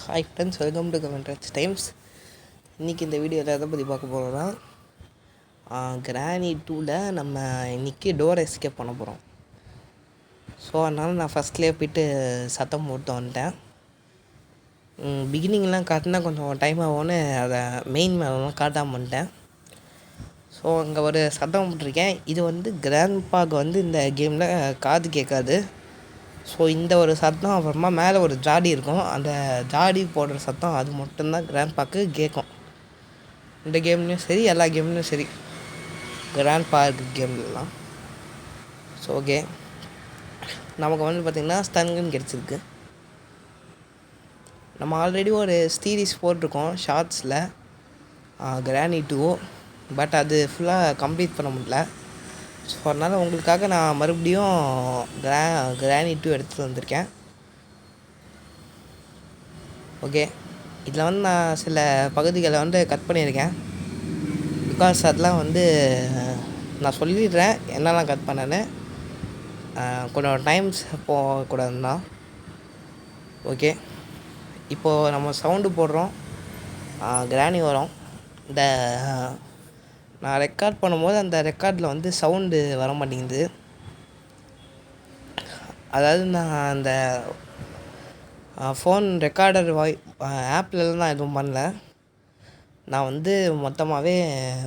Hi friends, welcome to comments times. இன்றைக்கி இந்த வீடியோவில் எதை பற்றி பார்க்க போகிறோன்னா, கிரானி 2ல் நம்ம இன்றைக்கி டோர் எஸ்கேப் பண்ண போகிறோம். ஸோ அதனால் நான் ஃபஸ்ட்லேயே போய்ட்டு சத்தம் போட்டு வந்துட்டேன். பிகினிங்லாம் காட்டினா கொஞ்சம் டைம் ஆகும்னு அதை மெயின் மேலாம் காட்டாமல் வந்துட்டேன். ஸோ அங்கே ஒரு சத்தம் போட்டிருக்கேன். இது வந்து கிராண்ட்பாக்கு வந்து இந்த கேமில் காது கேட்காது. ஸோ இந்த ஒரு சத்தம், அப்புறமா மேலே ஒரு ஜாடி இருக்கும், அந்த ஜாடி போடுற சத்தம் அது மட்டும்தான் கிராண்ட்பாக்கு கேட்கும். இந்த கேம்லேயும் சரி, எல்லா கேம்லேயும் சரி, கிராண்ட்பா இருக்க கேம்லாம். ஸோ ஓகே, நமக்கு வந்து பார்த்திங்கன்னா ஸ்டன்கன் கிடச்சிருக்கு. நம்ம ஆல்ரெடி ஒரு சீரீஸ் போட்டிருக்கோம் ஷார்ட்ஸில், கிரானி 2. பட் அது ஃபுல்லாக கம்ப்ளீட் பண்ண முடியல. ஸோ அதனால் உங்களுக்காக நான் மறுபடியும் கிரானி 2 எடுத்துகிட்டு வந்திருக்கேன். ஓகே, இதில் வந்து நான் சில பகுதிகளை வந்து கட் பண்ணியிருக்கேன். பிகாஸ் அதெலாம் வந்து நான் சொல்லிடுறேன் என்னெல்லாம் கட் பண்ணேன்னு. கொஞ்சம் டைம்ஸ் போகக்கூடாதுன்னா. ஓகே, இப்போது நம்ம சவுண்டு போடுறோம், கிரானி வரும். இந்த நான் ரெக்கார்ட் பண்ணும்போது அந்த ரெக்கார்டில் வந்து சவுண்டு வர மாட்டேங்குது. அதாவது நான் அந்த ஃபோன் ரெக்கார்டர் ஆப்லலாம் நான் எதுவும் பண்ணல. நான் வந்து மொத்தமாகவே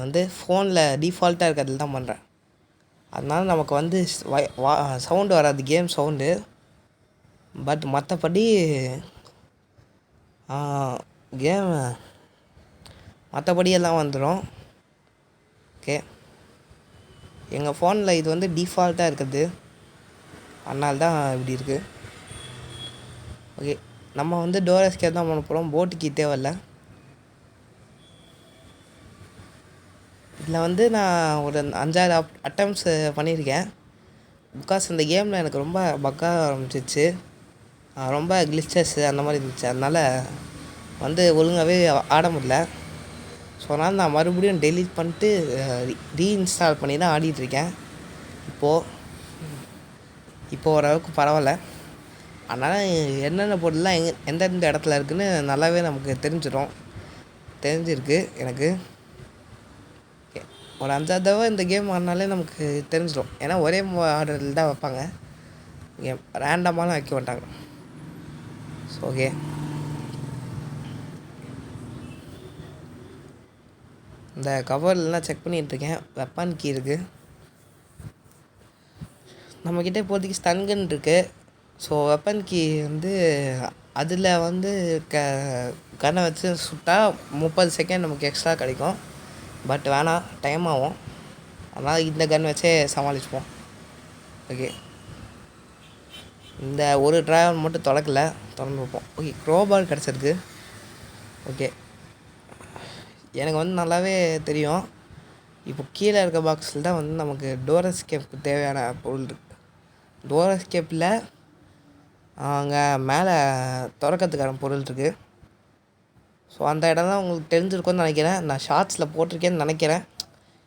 வந்து ஃபோனில் டிஃபால்ட்டாக இருக்கிறதுல தான் பண்ணுறேன். அதனால் நமக்கு வந்து சவுண்டு வராது, கேம் சவுண்டு. பட் மற்றபடி கேம் மற்றபடி எல்லாம் வந்துடும். ஓகே, எங்கள் ஃபோனில் இது வந்து டிஃபால்ட்டாக இருக்குது, அதனால தான் இப்படி இருக்குது. ஓகே, நம்ம வந்து டோர் எஸ்கேப் தான் பண்ண போகிறோம், போட்டுக்கு தேவையில்லை. இதில் வந்து நான் ஒரு 5-6 அட்டம்ப்ட்ஸ் பண்ணியிருக்கேன். பிகாஸ் இந்த கேமில் எனக்கு ரொம்ப பக்காக ஆரம்பிச்சிச்சு, ரொம்ப கிளிச்சஸ்ஸு அந்த மாதிரி இருந்துச்சு. அதனால் வந்து ஒழுங்காகவே ஆட முடியல. ஸோ அதனால் நான் மறுபடியும் டெலீட் பண்ணிட்டு ரீஇன்ஸ்டால் பண்ணி தான் ஆடிட்டுருக்கேன். இப்போது ஓரளவுக்கு பரவாயில்ல. அதனால் என்னென்ன பொருள்லாம் எந்தெந்த இடத்துல இருக்குதுன்னு நல்லாவே நமக்கு தெரிஞ்சிருக்கு எனக்கு. ஒரு 5 தடவை இந்த கேம் ஆடினாலே நமக்கு தெரிஞ்சிடும். ஏன்னா ஒரே ஆர்டரில் தான் வைப்பாங்க, கேம் ரேண்டமாலாம் வைக்க மாட்டாங்க. ஸோ ஓகே, இந்த கவர்லாம் செக் பண்ணிகிட்ருக்கேன். வெப்பன் கீ இருக்குது நம்மக்கிட்ட, இப்போதைக்கு ஸ்டன்கன் இருக்குது. ஸோ வெப்பன் கீ வந்து அதில் வந்து கன்னை வச்சு சுட்டால் 30 செகண்ட் நமக்கு எக்ஸ்ட்ரா கிடைக்கும். பட் வேணாம், டைம் ஆகும். அதனால் இந்த கன் வச்சே சமாளிச்சுப்போம். ஓகே, இந்த ஒரு ட்ராவல் மட்டும் திறந்து வைப்போம். ஓகே, க்ரோபால் கிடச்சிருக்கு. ஓகே, எனக்கு வந்து நல்லாவே தெரியும். இப்போ கீழே இருக்க பாக்ஸில் தான் வந்து நமக்கு டோர் எஸ்கேப்புக்கு தேவையான பொருள் இருக்குது. டோர் எஸ்கேப்பில் அங்கே மேலே திறக்கிறதுக்கான பொருள் இருக்குது. ஸோ அந்த இடம் தான் உங்களுக்கு தெரிஞ்சிருக்கும்னு நினைக்கிறேன். நான் ஷார்ட்ஸில் போட்டிருக்கேன்னு நினைக்கிறேன்,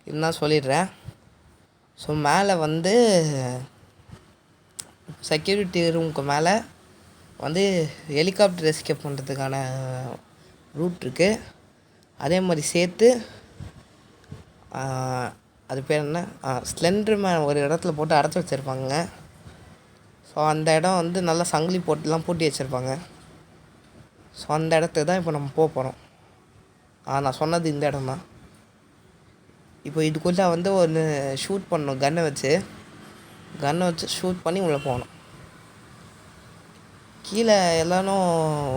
இருந்தால் சொல்லிடுறேன். ஸோ மேலே வந்து செக்யூரிட்டி ரூமுக்கு மேலே வந்து ஹெலிகாப்டர் எஸ்கேப் பண்ணுறதுக்கான ரூட் இருக்குது. அதே மாதிரி சேர்த்து அது பேர் என்ன, ஸ்லெண்டர் மேன் ஒரு இடத்துல போட்டு அடைச்சி வச்சுருப்பாங்க. ஸோ அந்த இடம் வந்து நல்லா சங்கிலி போட்டுலாம் பூட்டி வச்சுருப்பாங்க. ஸோ அந்த இடத்துக்கு தான் இப்போ நம்ம போகிறோம். நான் சொன்னது இந்த இடம் தான். இப்போ இதுக்குள்ளே வந்து ஒன்று ஷூட் பண்ணணும், கன்னை வச்சு ஷூட் பண்ணி உள்ளே போகணும். கீழே எல்லாரும்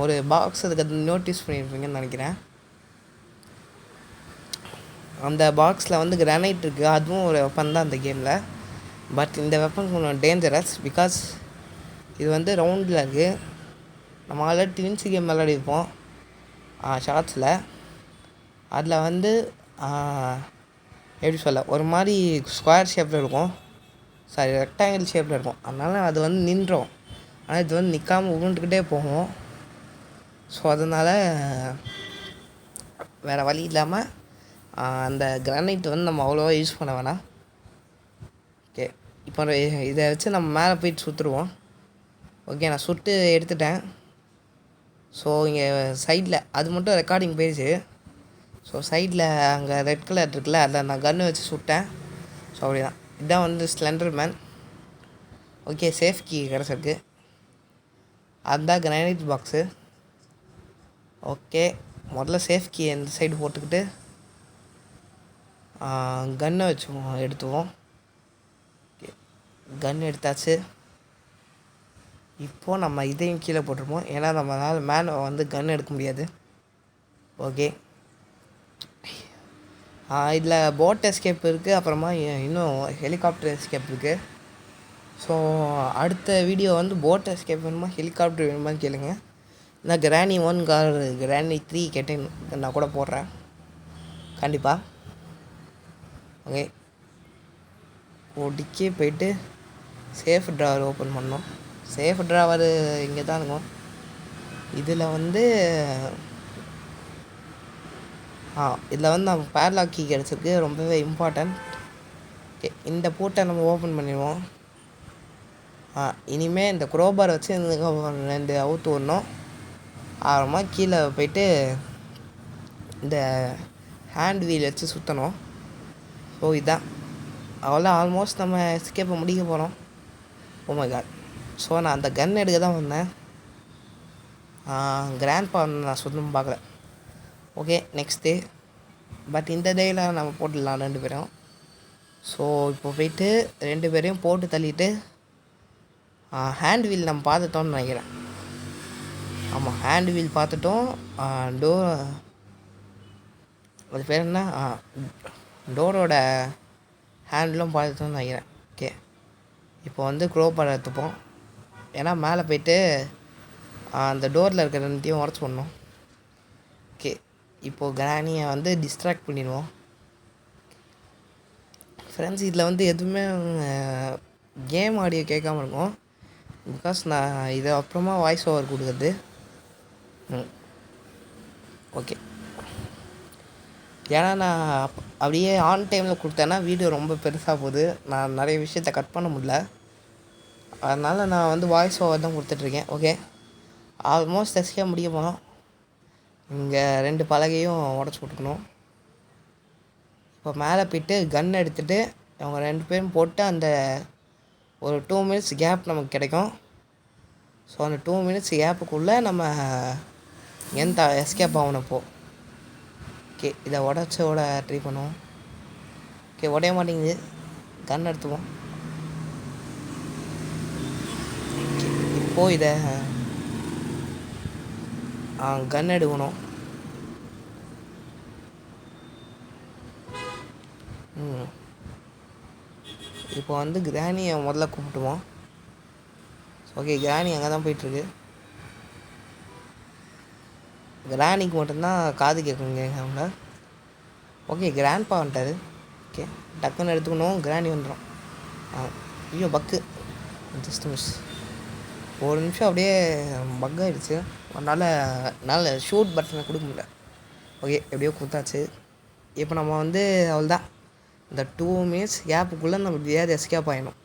ஒரு பாக்ஸ் அதுக்கு நோட்டீஸ் பண்ணியிருப்பீங்கன்னு நினைக்கிறேன். அந்த பாக்ஸில் வந்து கிரானைட் இருக்குது, அதுவும் ஒரு வெப்பன் தான் அந்த கேமில். பட் இந்த வெப்பன் கொஞ்சம் டேஞ்சரஸ். பிகாஸ் இது வந்து ரவுண்டில் இருக்குது. நம்ம ஆல்ரெடி ட்வின்ஸ் கேம் விளையாடிருப்போம் ஷார்ட்ஸில். அதில் வந்து எப்படி சொல்ல, ஒரு மாதிரி ஸ்கொயர் ஷேப்பில் இருக்கும், ரெக்டாங்கிள் ஷேப்பில் இருக்கும். அதனால் அது வந்து நின்றோம். ஆனால் இது வந்து நிற்காமல் உருண்டுக்கிட்டே போகும். ஸோ அதனால் வேறு வழி இல்லாமல் அந்த கிரானைட் வந்து நம்ம அவ்வளோவா யூஸ் பண்ண வேணாம். ஓகே, இப்போ இதை வச்சு நம்ம மேலே போயிட்டு சுற்றுருவோம். ஓகே, நான் சுட்டு எடுத்துட்டேன். ஸோ இங்கே சைடில் அது மட்டும் ரெக்கார்டிங் போயிடுச்சு. ஸோ சைடில் அங்கே ரெட் கலர் இருக்குல்ல, அதில் நான் கன்று வச்சு சுட்டேன். ஸோ அப்படிதான். இதுதான் வந்து slender man. Okay, safe key கிடச்சிருக்கு. அதுதான் கிரானைட் பாக்ஸு. ஓகே, முதல்ல சேஃப் கீ இந்த சைடு போட்டுக்கிட்டு கன்னை வச்சு எடுத்துவோம். ஓகே, கன் எடுத்தாச்சு. இப்போது நம்ம இதையும் கீழே போட்டிருப்போம், ஏன்னா நம்மளால் மேலே வந்து கன் எடுக்க முடியாது. ஓகே, இதில் போட் எஸ்கேப் இருக்குது, அப்புறமா இன்னும் ஹெலிகாப்டர் எஸ்கேப் இருக்குது. ஸோ அடுத்த வீடியோ வந்து போட் எஸ்கேப் வேணுமா ஹெலிகாப்டர் வேணுமான்னு கேளுங்க. நான் கிரானி 1 கார் கிரானி 3 கேட்டேன், நான் கூட போடுறேன் கண்டிப்பாக. ஓகே, ஓடிக்கே போயிட்டு சேஃப் ட்ராவர் ஓப்பன் பண்ணோம். சேஃப் ட்ராவர் இங்கே தான் இருக்கும். இதில் வந்து இதில் வந்து நம்ம பேர்லாக் கீ கிடச்சிருக்கு, ரொம்பவே இம்பார்ட்டன்ட். ஓகே, இந்த பூட்டை நம்ம ஓப்பன் பண்ணிடுவோம். இனிமேல் இந்த குரோபார் வச்சு 2 அவுத்து விடணும். அப்புறமா கீழே போயிட்டு இந்த ஹேண்ட் வீல் வச்சு சுற்றணும். ஸோ இதுதான் அவ்வளோ ஆல்மோஸ்ட் நம்ம எஸ்கேப்பை முடிக்க போகிறோம். Oh my God. ஸோ நான் அந்த கன் எடுக்க தான் வந்தேன். கிராண்ட்பா நான் சொல்லணும் பார்க்கல. Okay, next day. பட் இந்த டேயில் நம்ம போட்டுடலாம் 2 பேரும். ஸோ இப்போ போயிட்டு 2 பேரையும் போட்டு தள்ளிட்டு ஹேண்ட் வீல் நம்ம பார்த்துட்டோம்னு நினைக்கிறேன். ஆமாம், ஹேண்ட் வீல் பார்த்துட்டோம். அது பேர் என்ன, டோரோட ஹேண்டிலும் பார்த்துட்டோம்னு நினைக்கிறேன். ஓகே, இப்போ வந்து க்ரோபார் எடுத்துப்போம், ஏன்னா மேலே போயிட்டு அந்த டோரில் இருக்கிற 2த்தையும் உடச்சி பண்ணணும். ஓகே, இப்போது கிரானியை வந்து டிஸ்ட்ராக்ட் பண்ணிடுவோம். ஃப்ரெண்ட்ஸ், இதில் வந்து எதுவுமே கேம் ஆடியோ கேட்காம இருக்கும், பிகாஸ் நான் இதை அப்புறமா வாய்ஸ் ஓவர் கொடுக்குறது. ஓகே, ஏன்னா நான் அப்படியே ஆன் டைமில் கொடுத்தேன்னா வீடியோ ரொம்ப பெருசாக போகுது, நான் நிறைய விஷயத்த கட் பண்ண முடியல. அதனால் நான் வந்து வாய்ஸ் ஓவர் தான் கொடுத்துட்ருக்கேன். ஓகே, ஆல்மோஸ்ட் எஸ்கேப் முடிய போனோம். இங்கே 2 பலகையும் உடச்சி விட்டுக்கணும். இப்போ மேலே போய்ட்டு கன் எடுத்துகிட்டு அவங்க 2 பேரும் போட்டு அந்த ஒரு 2 மினிட்ஸ் கேப் நமக்கு கிடைக்கும். ஸோ அந்த 2 மினிட்ஸ் கேப்புக்குள்ளே நம்ம எந்த எஸ்கேப் ஆகணுப்போ. ஓகே, இதை உடச்சோட ட்ரை பண்ணுவோம். ஓகே, உடைய மாட்டேங்குது. கன் எடுத்துவோம். ஓகே, இப்போது இதை கன் எடுக்கணும். இப்போ வந்து கிரானியை முதல்ல கூப்பிட்டுவோம். ஓகே, கிரானி அங்கே தான் போயிட்டுருக்கு. கிரானிக்கு மட்டும்தான் காது கேட்குங்க அவங்க. ஓகே, கிராண்ட்பா வந்துட்டார். ஓகே, டக்குன்னு எடுத்துக்கணும். கிரானி வந்துடும். ஐயோ, பக்கு ஜஸ்ட் மிஸ். ஒரு நிமிஷம் அப்படியே பக் ஆகிடுச்சு, அதனால் ஷூட் பட்டனை கொடுக்க முடியல. ஓகே, எப்படியோ கொடுத்தாச்சு. இப்போ நம்ம வந்து அவ்வளோதான், இந்த 2 மினிட்ஸ் கேப்புக்குள்ளே நம்ம எப்படியாவது எஸ்கேப் ஆகிடும்.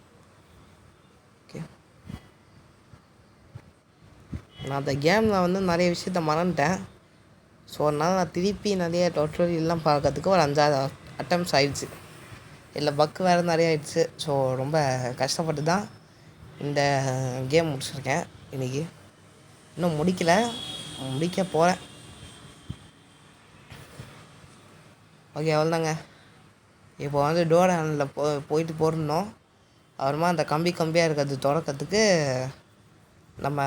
ஓகே, நான் அந்த கேமில் வந்து நிறைய விஷயத்த மறந்துட்டேன். ஸோ அதனால் நான் திருப்பி நிறைய டுட்டோரியல்லாம் பார்க்கறதுக்கு ஒரு 5-6 அட்டம்ப்ட்ஸ் ஆகிடுச்சு. இதில் பக்கு வேறு நிறைய ஆகிடுச்சு. ஸோ ரொம்ப கஷ்டப்பட்டு தான் இந்த கேம் முடிச்சிருக்கேன் இன்றைக்கி. இன்னும் முடிக்க போகிறேன். ஓகே, அவ்வளோதாங்க. இப்போ வந்து டோர் ஹேண்டில் போயிட்டு போடணும். அப்புறமா அந்த கம்பியாக இருக்கிறது திறக்கிறதுக்கு நம்ம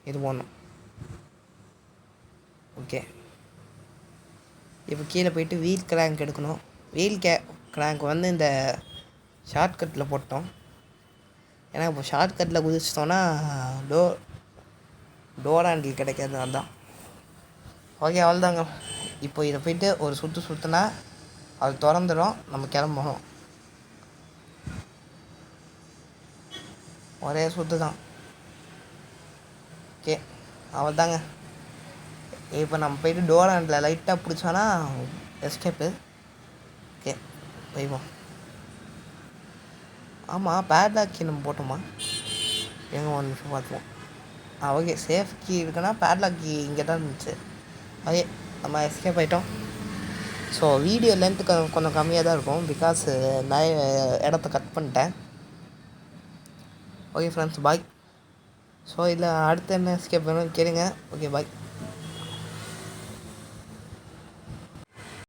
இது போடணும். ஓகே, இப்போ கீழே போயிட்டு வீல் கிராங்க் எடுக்கணும். வீல் கிராங்க் வந்து இந்த ஷார்ட்கட்டில் போட்டோம், ஏன்னா இப்போ ஷார்ட்கட்டில் குதிச்சிட்டோன்னா டோர் ஹேண்டில் கிடைக்காது, அதுதான். ஓகே, அவ்வளோதாங்க. இப்போ இதை போயிட்டு ஒரு சுற்றுனா அது திறந்துடும், நம்ம கிளம்பணும். ஒரே சுற்று தான். ஓகே, அவ்வளோதாங்க. இப்போ நம்ம போயிட்டு டோர் ஹேண்டில் லைட்டாக பிடிச்சோன்னா எஸ்கேப்பு. ஓகே, போய்வோம். ஆமாம், பேட்லாக்கி நம்ம போட்டோமா? எங்கே ஒரு நிமிஷம் பார்த்துவோம். ஓகே சேஃப் கீ இருக்குன்னா பேட்லாக் கீ இங்கே தான் இருந்துச்சு. ஓகே நம்ம எஸ்கேப் ஆகிட்டோம். ஸோ வீடியோ லென்த்து கொஞ்சம் கம்மியாக தான் இருக்கும் பிகாஸ் நிறைய இடத்த கட் பண்ணிட்டேன். Okay friends bye. ஸோ இதில் அடுத்து என்ன எஸ்கேப் வேணும்னு கேளுங்க. Okay bye.